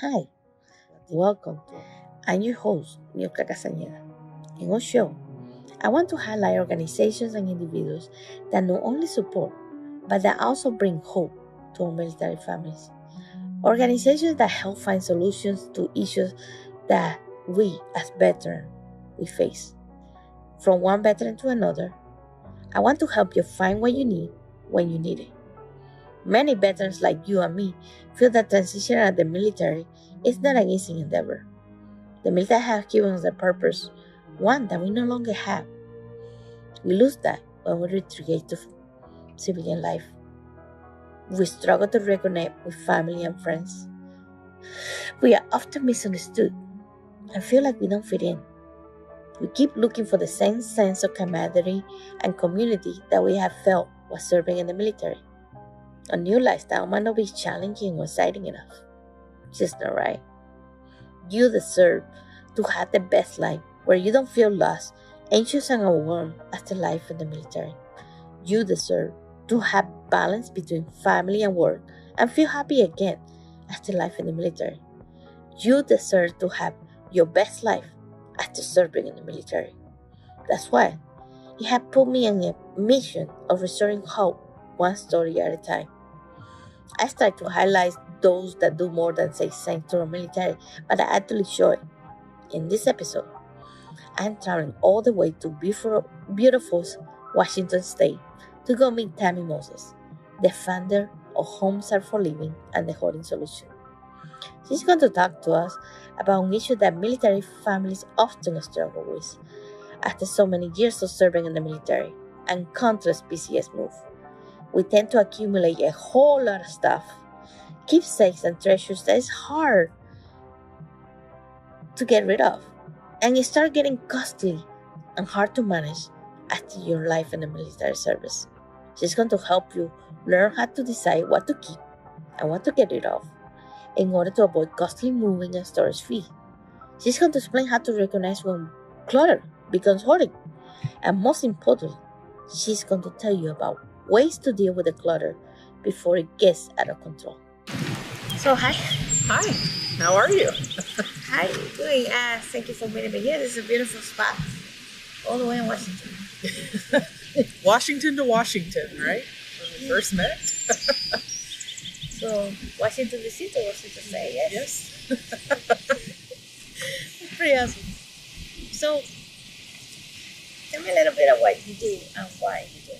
Hi, welcome. I'm your host, Nilka Castañeda. In our show, I want to highlight organizations and individuals that not only support, but that also bring hope to our military families. Organizations that help find solutions to issues that we, as veterans, we face. From one veteran to another, I want to help you find what you need when you need it. Many veterans like you and me feel that transition out of the military is not an easy endeavor. The military has given us a purpose, one that we no longer have. We lose that when we retreat to civilian life. We struggle to reconnect with family and friends. We are often misunderstood and feel like we don't fit in. We keep looking for the same sense of camaraderie and community that we have felt while serving in the military. A new lifestyle might not be challenging or exciting enough. It's just not right. You deserve to have the best life where you don't feel lost, anxious, and overwhelmed after life in the military. You deserve to have balance between family and work and feel happy again after life in the military. You deserve to have your best life after serving in the military. That's why you have put me on a mission of restoring hope one story at a time. I start to highlight those that do more than say thanks to our military, but that actually show it. In this episode, I'm traveling all the way to beautiful Washington State to go meet Tammy Moses, the founder of Homes Are for Living and the Hoarding Solution. She's going to talk to us about an issue that military families often struggle with after so many years of serving in the military and countless PCS move. We tend to accumulate a whole lot of stuff, keepsakes and treasures that is hard to get rid of, and it start getting costly and hard to manage after your life in the military service. She's going to help you learn how to decide what to keep and what to get rid of in order to avoid costly moving and storage fee. She's going to explain how to recognize when clutter becomes hoarding, and most importantly, she's going to tell you about ways to deal with the clutter before it gets out of control. So hi. Hi, how are you? How are you doing? Thank you for meeting me here. This is a beautiful spot, all the way in Washington. Washington to Washington, right? When we first met. So, Washington D.C. to Washington State, yes? Yes. Pretty awesome. So, tell me a little bit of what you do and why you do it.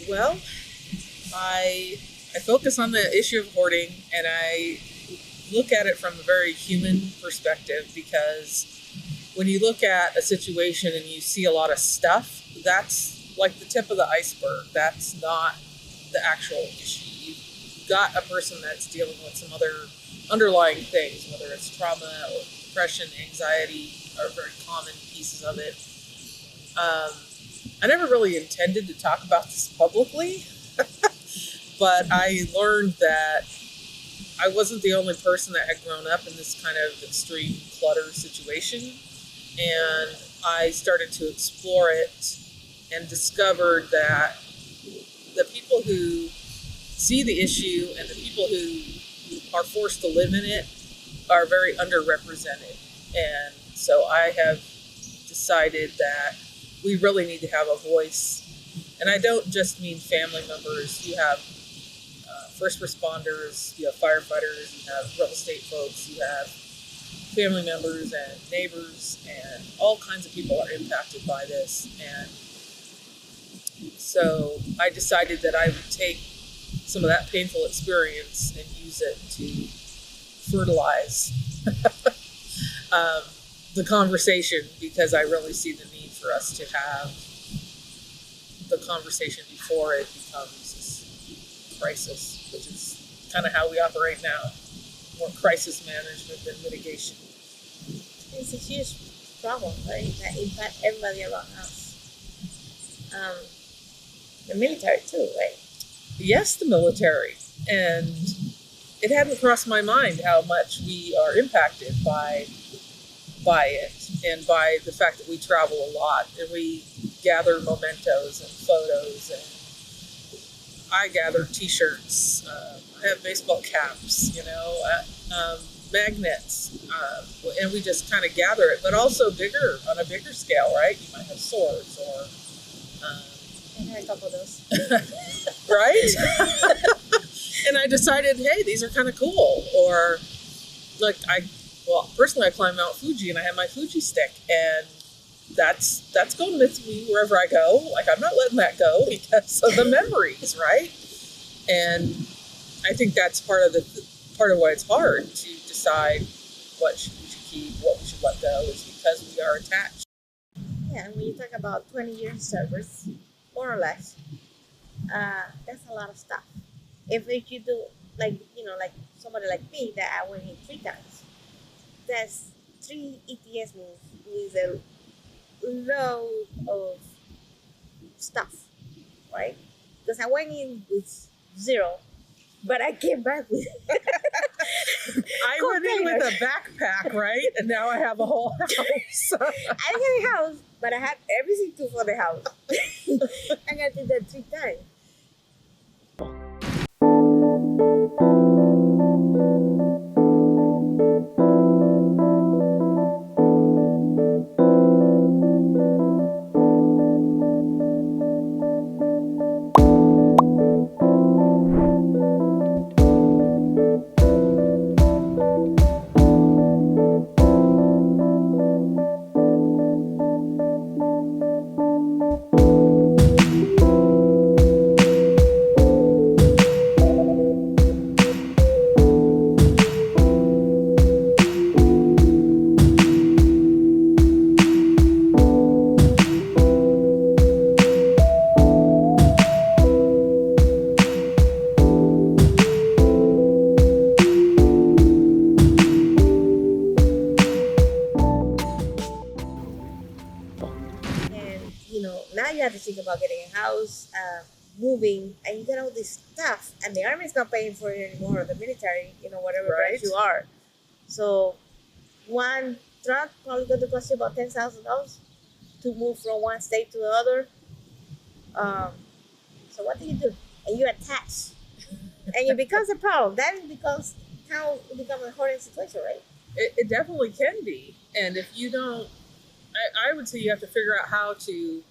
Well, I focus on the issue of hoarding, and I look at it from a very human perspective, because when you look at a situation and you see a lot of stuff, that's like the tip of the iceberg. That's not the actual issue. You've got a person that's dealing with some other underlying things, whether it's trauma or depression, anxiety are very common pieces of it. I never really intended to talk about this publicly, but I learned that I wasn't the only person that had grown up in this kind of extreme clutter situation. And I started to explore it and discovered that the people who see the issue and the people who are forced to live in it are very underrepresented. And so I have decided that we really need to have a voice. And I don't just mean family members. You have first responders, you have firefighters, you have real estate folks, you have family members and neighbors, and all kinds of people are impacted by this. And so I decided that I would take some of that painful experience and use it to fertilize the conversation, because I really see the need for us to have the conversation before it becomes this crisis, which is kind of how we operate now. More crisis management than mitigation. It's a huge problem, right? That impacts everybody around us. The military too, right? Yes, the military. And it hadn't crossed my mind how much we are impacted by it, and by the fact that we travel a lot and we gather mementos and photos I gather T-shirts. I have baseball caps. Magnets, and we just kind of gather it. But also bigger on a bigger scale, right? You might have swords or. I had a couple of those. Right? And I decided, hey, these are kind of cool. Or like personally I climb Mount Fuji and I have my Fuji stick, and that's going with me wherever I go. Like, I'm not letting that go because of the memories, right? And I think that's part of why it's hard to decide what we should keep, what we should let go, is because we are attached. Yeah, and when you talk about 20 years service, more or less, that's a lot of stuff. If you do, like somebody like me that I went in 3 times, that's 3 ETS means a load of stuff, right? Because I went in with zero, but I came back with. I went in with a backpack, right? And now I have a whole house. I didn't have a house, but I had everything to for the house. And I did that 3 times. And now you have to think about getting a house, moving, and you get all this stuff, and the army's not paying for it anymore, or the military, whatever branch Right. you are. So one truck probably going to cost you about $10,000 to move from one state to the other. Um, so what do? And you attach, and it becomes a problem. Then it becomes a horrible situation, right? It definitely can be. And if you don't, I would say you have to figure out how to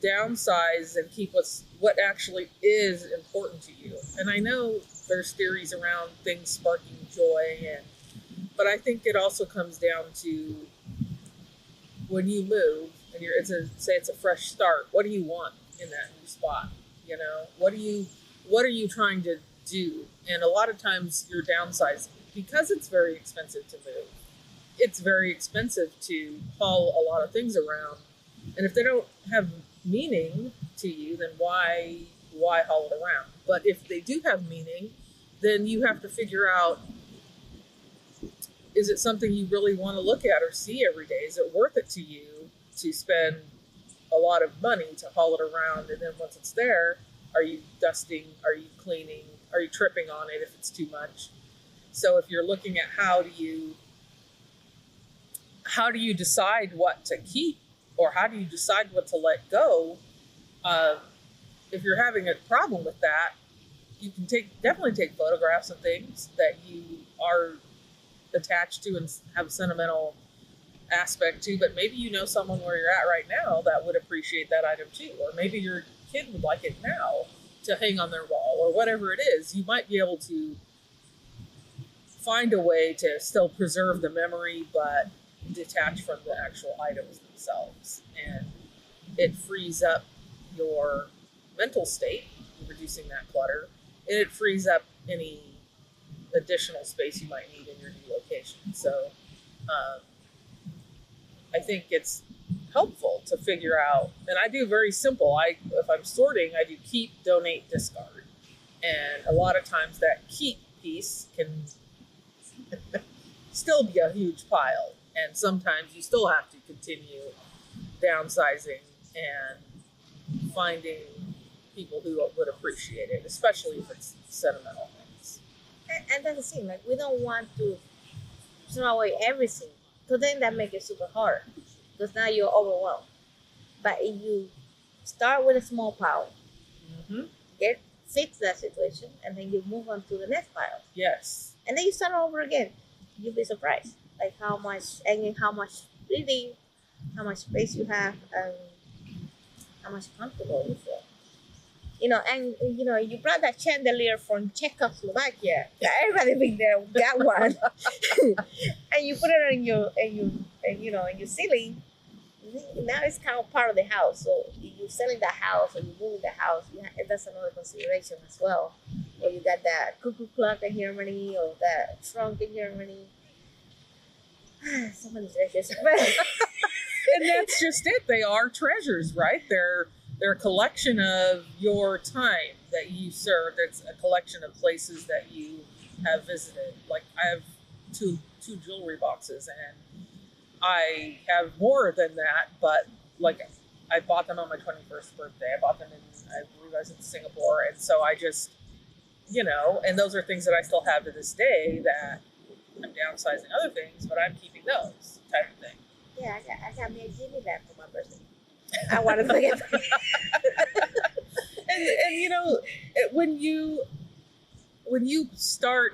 downsize and keep what actually is important to you. And I know there's theories around things sparking joy, but I think it also comes down to when you move and it's a fresh start. What do you want in that new spot? What are you trying to do? And a lot of times you're downsizing because it's very expensive to move. It's very expensive to haul a lot of things around. And if they don't have meaning to you, then why haul it around? But if they do have meaning, then you have to figure out, is it something you really want to look at or see every day? Is it worth it to you to spend a lot of money to haul it around? And then once it's there, are you dusting? Are you cleaning? Are you tripping on it if it's too much? So if you're looking at how do you decide what to keep, or how do you decide what to let go? If you're having a problem with that, you can definitely take photographs of things that you are attached to and have a sentimental aspect to. But maybe someone where you're at right now that would appreciate that item too, or maybe your kid would like it now to hang on their wall, or whatever it is. You might be able to find a way to still preserve the memory, but detach from the actual items themselves. And it frees up your mental state, reducing that clutter, and it frees up any additional space you might need in your new location. So I think it's helpful to figure out, and I do very simple. If I'm sorting, I do keep, donate, discard. And a lot of times that keep piece can still be a huge pile. And sometimes you still have to continue downsizing and finding people who would appreciate it, especially if it's sentimental things. And that's the thing. Like, we don't want to throw away everything, because then that makes it super hard. Because now you're overwhelmed. But if you start with a small pile, Mm-hmm. fix that situation, and then you move on to the next file, Yes. and then you start over again. You'll be surprised, like how much reading, how much space you have, and how much comfortable you feel. And you brought that chandelier from Czechoslovakia. Everybody been there, got one, and you put it in your ceiling. Now it's kind of part of the house. So you're selling the house or you're moving the house. That's another consideration as well. Or you got that cuckoo clock in Germany or that trunk in Germany. So many treasures. And that's just it. They are treasures, right? They're a collection of your time that you served. It's a collection of places that you have visited. Like I have two jewelry boxes, and I have more than that, but like I bought them on my 21st birthday. I bought them I believe I was in Singapore. And so I just, and those are things that I still have to this day that I'm downsizing other things, but I'm keeping those type of thing. Yeah, I got me a Jimmy bag for my birthday. I want to forget that. and when you start,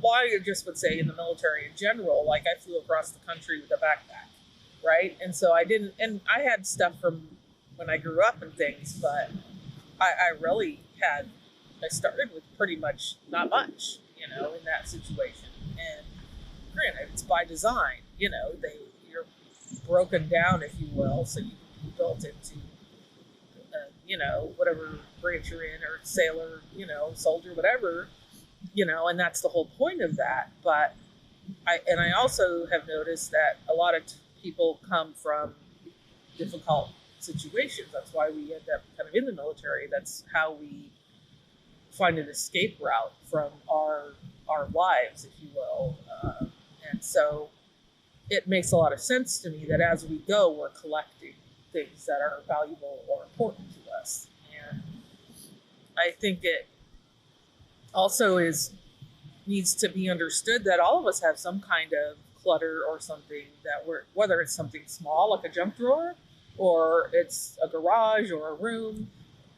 well, I just would say in the military in general, like I flew across the country with a backpack, right? And so I had stuff from when I grew up and things, but I really I started with pretty much not much, in that situation. And granted, it's by design, you're broken down, if you will, so you can be built into, whatever branch you're in, or sailor, soldier, whatever, and that's the whole point of that. But I also have noticed that a lot of people come from difficult situations. That's why we end up kind of in the military. That's how we find an escape route from our lives, if you will. And so it makes a lot of sense to me that as we go, we're collecting things that are valuable or important to us. And I think it also needs to be understood that all of us have some kind of clutter or something that whether it's something small like a junk drawer, or it's a garage or a room.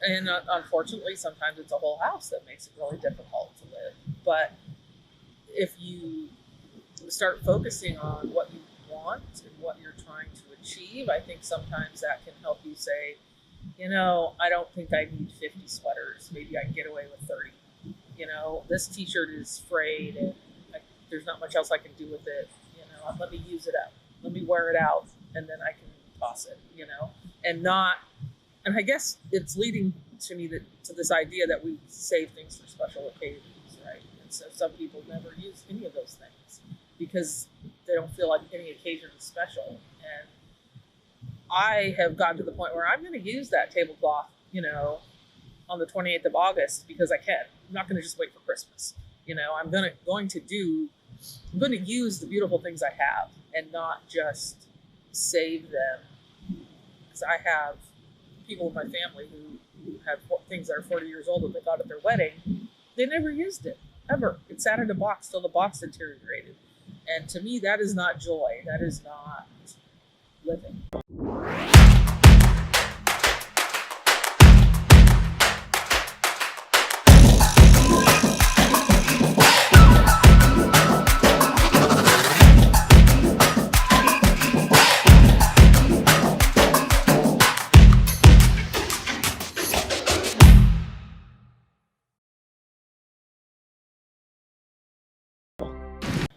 And unfortunately, sometimes it's a whole house that makes it really difficult to live. But if you start focusing on what you want and what you're trying to achieve, I think sometimes that can help you say, I don't think I need 50 sweaters. Maybe I can get away with 30. This t-shirt is frayed and there's not much else I can do with it. Let me use it up. Let me wear it out, and then I can toss it, and I guess it's leading to me to this idea that we save things for special occasions, right? And so some people never use any of those things because they don't feel like any occasion is special. And I have gotten to the point where I'm going to use that tablecloth, on the 28th of August because I can. I'm not going to just wait for Christmas. I'm going to use the beautiful things I have and not just save them. Because I have people in my family who have things that are 40 years old that they got at their wedding. They never used it, ever. It sat in a box till the box deteriorated. And to me, that is not joy. That is not living.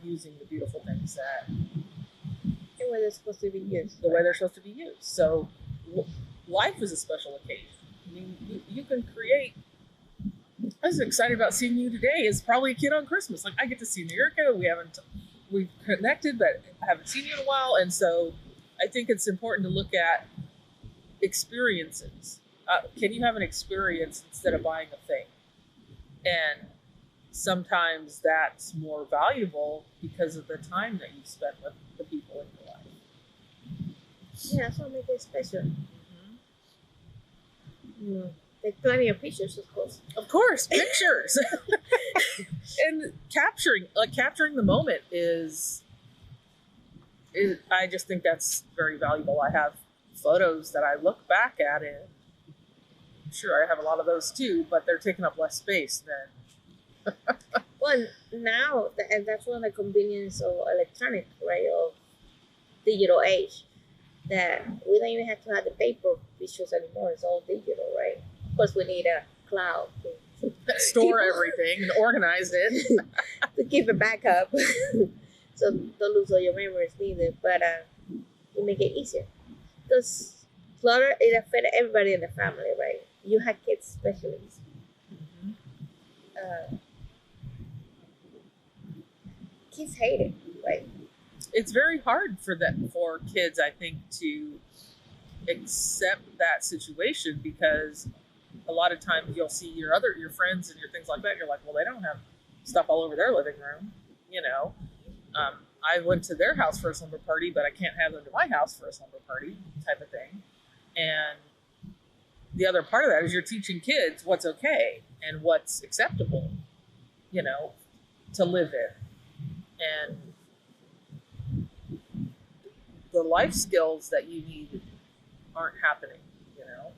Using the beautiful things that The way they're supposed to be used. the way they're supposed to be used. So life is a special occasion. I mean, you can create. I was excited about seeing you today. Is probably a kid on Christmas. Like I get to see Nirka. We've connected, but I haven't seen you in a while, and so I think it's important to look at experiences. Can you have an experience instead of buying a thing? And sometimes that's more valuable because of the time that you spent with the people in your life. Yeah, that's what makes it special. Mm. Take plenty of pictures, of course. Of course, pictures. And capturing the moment is I just think that's very valuable. I have photos that I look back at and sure I have a lot of those too, but they're taking up less space than. Well, now, and that's one of the convenience of electronic, right, of digital age, that we don't even have to have the paper pictures anymore. It's all digital, right? Of course, we need a cloud to Store everything and organize it. to keep it back up, so don't lose all your memories neither. But we make it easier because clutter it affects everybody in the family, right? You have kids, especially. Mhm. Uh, Kids hate it, right? It's very hard for kids, I think, to accept that situation because a lot of times you'll see your friends and your things like that. And you're like, well, they don't have stuff all over their living room, you know. I went to their house for a slumber party, but I can't have them to my house for a slumber party, type of thing. And the other part of that is you're teaching kids what's okay and what's acceptable, you know, to live in. And the life skills that you need aren't happening, you know.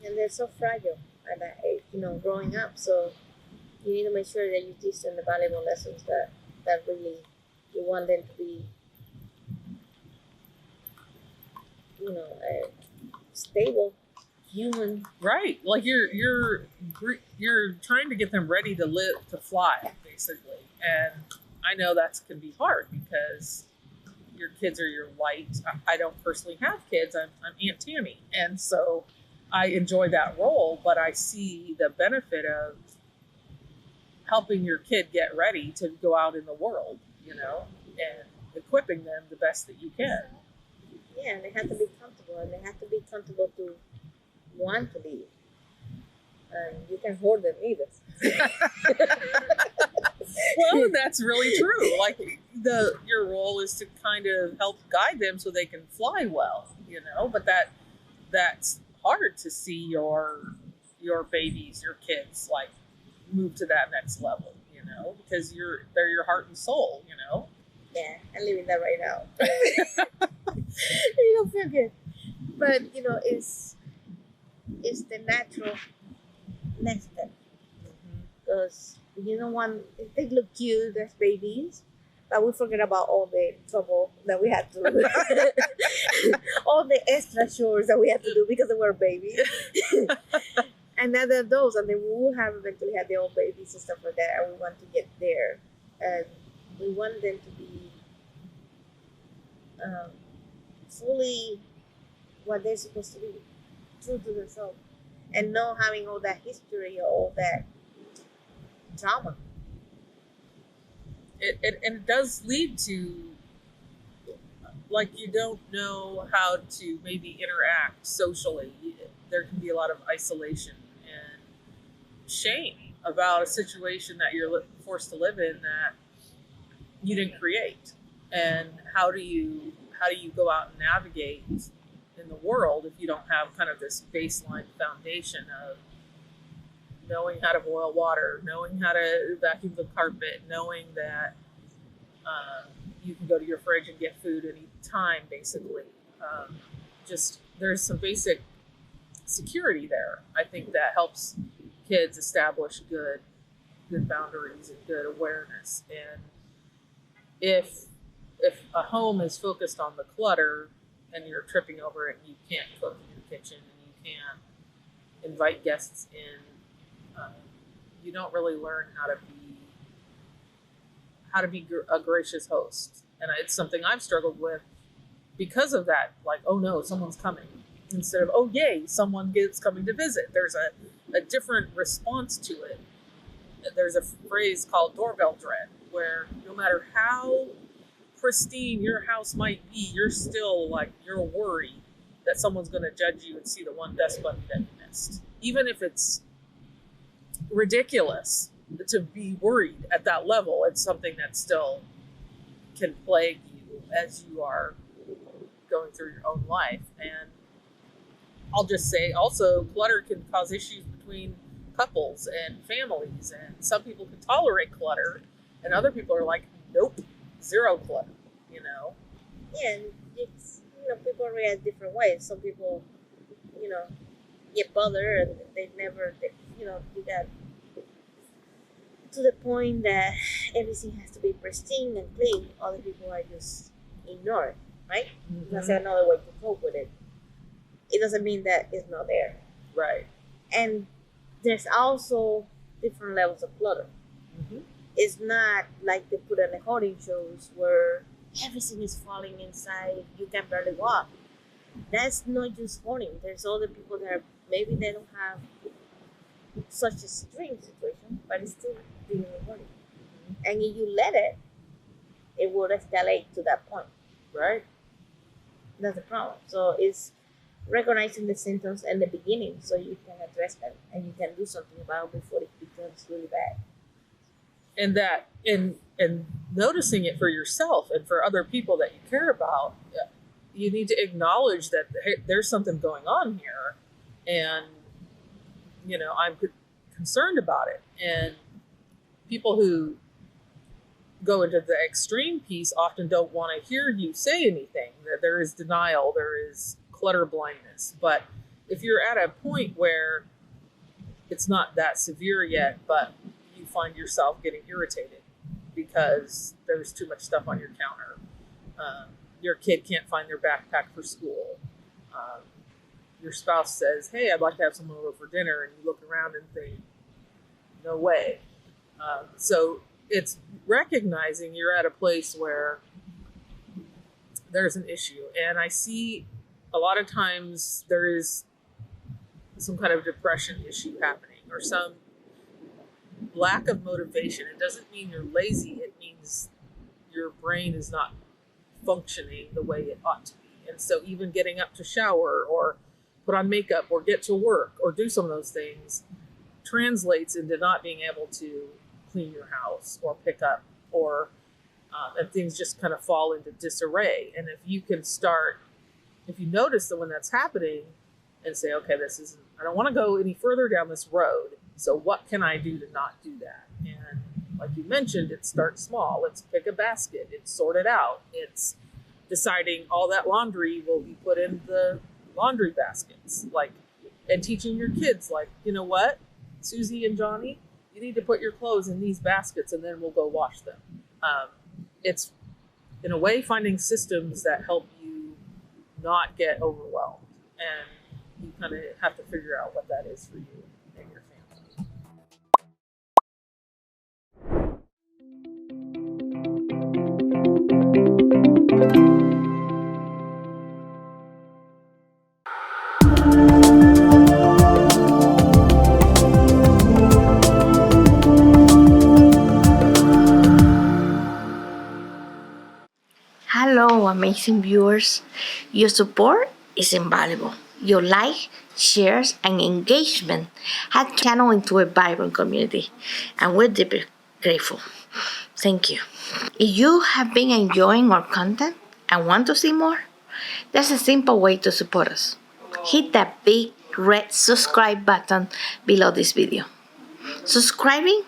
And they're so fragile at that age, growing up. So you need to make sure that you teach them the valuable lessons that really you want them to be, stable, human. Right. Like you're trying to get them ready to fly, basically. And I know that can be hard because your kids are your light. I don't personally have kids. I'm Aunt Tammy, and so I enjoy that role. But I see the benefit of helping your kid get ready to go out in the world, and equipping them the best that you can. Yeah, and they have to be comfortable, and they have to be comfortable to want to leave. And you can hoard them either. Well, that's really true. Like your role is to kind of help guide them so they can fly well, But that's hard to see your babies, your kids, like move to that next level, because they're your heart and soul, Yeah, I'm living that right now. You don't feel good, but it's the natural next step. Because they look cute as babies, but we forget about all the trouble that we had to do, all the extra chores that we had to do because they were babies. And now they're adults, and then we will have eventually have their own babies and stuff like that, and we want to get there, and we want them to be fully what they're supposed to be, true to themselves, and not having all that history or all that trauma. It does lead to, like, you don't know how to maybe interact socially. There can be a lot of isolation and shame about a situation that you're forced to live in that you didn't create. And how do you go out and navigate in the world if you don't have kind of this baseline foundation of knowing how to boil water, knowing how to vacuum the carpet, knowing that you can go to your fridge and get food any time, basically. Just there's some basic security there. I think that helps kids establish good boundaries and good awareness. And if a home is focused on the clutter and you're tripping over it and you can't cook in your kitchen and you can't invite guests in, you don't really learn how to be a gracious host. And it's something I've struggled with because of that. Like, oh no, someone's coming. Instead of, oh yay, someone is coming to visit. There's a different response to it. There's a phrase called doorbell dread, where no matter how pristine your house might be, you're worried that someone's going to judge you and see the one dust bunny that you missed. Even if it's ridiculous to be worried at that level, it's something that still can plague you as you are going through your own life. And I'll just say also, clutter can cause issues between couples and families, and some people can tolerate clutter and other people are like, nope, zero clutter. Yeah, and it's people react different ways. Some people you know, get bothered, and they never, you got to the point that everything has to be pristine and clean. Other people are just ignored, right? That's another way to cope with it. It doesn't mean that it's not there. Right. And there's also different levels of clutter. It's not like they put on the hoarding shows where everything is falling inside, you can barely walk. That's not just hoarding. There's other people that maybe they don't have such a extreme situation, but it's still dealing with hoarding. And if you let it, it will escalate to that point. Right. That's the problem. So it's recognizing the symptoms in the beginning so you can address them and you can do something about it before it becomes really bad. And that and noticing it for yourself and for other people that you care about, you need to acknowledge that there's something going on here, and I'm concerned about it. And people who go into the extreme piece often don't want to hear you say anything. That there is denial, there is clutter blindness. But if you're at a point where it's not that severe yet, but you find yourself getting irritated because there's too much stuff on your counter, your kid can't find their backpack for school, your spouse says, hey, I'd like to have someone over for dinner, and you look around and think, no way. So it's recognizing you're at a place where there's an issue. And I see a lot of times there is some kind of depression issue happening or some lack of motivation. It doesn't mean you're lazy. It means your brain is not functioning the way it ought to be. And so even getting up to shower or put on makeup or get to work or do some of those things translates into not being able to clean your house or pick up, or and things just kind of fall into disarray. And if you notice that when that's happening and say, okay, I don't want to go any further down this road. So what can I do to not do that? And like you mentioned, it starts small. It's pick a basket. It's sort it out. It's deciding all that laundry will be put in the laundry baskets. And teaching your kids, you know what, Susie and Johnny, you need to put your clothes in these baskets and then we'll go wash them. It's, in a way, finding systems that help you not get overwhelmed. And you kind of have to figure out what that is for you and your family. Hello, amazing viewers. Your support is invaluable. Your like, shares, and engagement have turned the channel into a vibrant community, and we're deeply grateful. Thank you. If you have been enjoying our content and want to see more, there's a simple way to support us. Hit that big red subscribe button below this video. Subscribing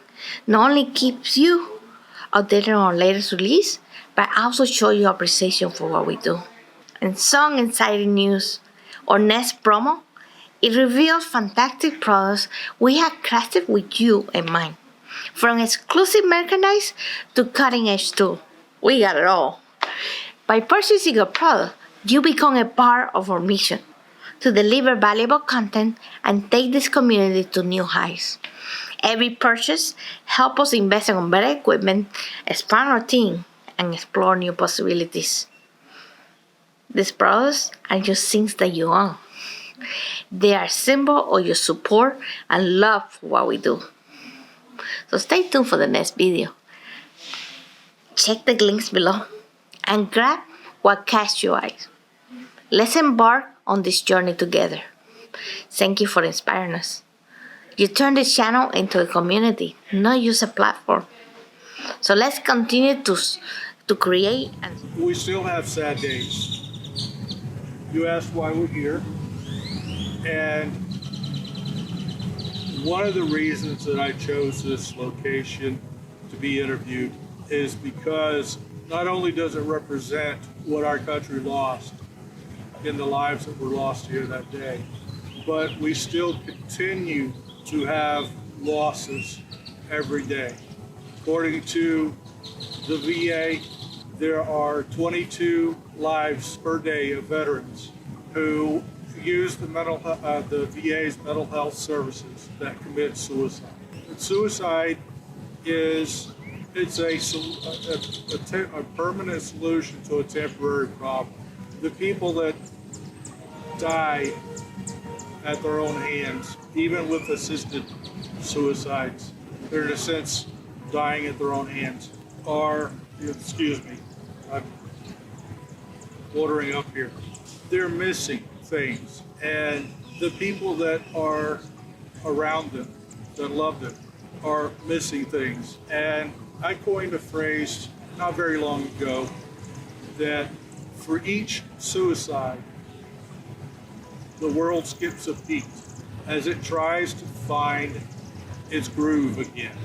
not only keeps you updated on our latest release, but also show your appreciation for what we do. And some exciting news, our next promo, it reveals fantastic products we have crafted with you in mind. From exclusive merchandise to cutting-edge tools, we got it all. By purchasing a product, you become a part of our mission to deliver valuable content and take this community to new heights. Every purchase helps us invest in better equipment, expand our team, and explore new possibilities. These products are just things that you own. They are a symbol of your support and love for what we do. So stay tuned for the next video. Check the links below and grab what catches your eyes. Let's embark on this journey together. Thank you for inspiring us. You turn this channel into a community, not just a platform. So let's continue to create. We still have sad days. You asked why we're here, and one of the reasons that I chose this location to be interviewed is because not only does it represent what our country lost in the lives that were lost here that day, but we still continue to have losses every day. According to the VA, there are 22 lives per day of veterans who use the VA's mental health services that commit suicide. And suicide is a permanent solution to a temporary problem. The people that die at their own hands, even with assisted suicides, they're in a sense dying at their own hands, are, excuse me, I'm watering up here. They're missing things, and the people that are around them, that love them, are missing things. And I coined a phrase not very long ago that for each suicide, the world skips a beat as it tries to find its groove again.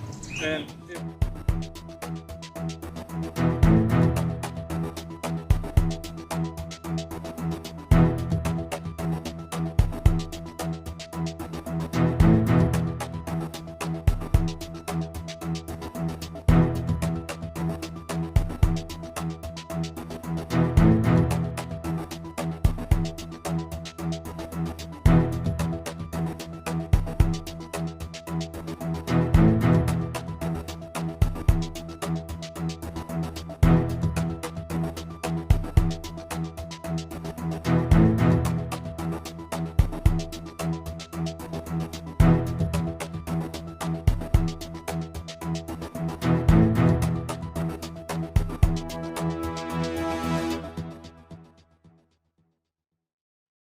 And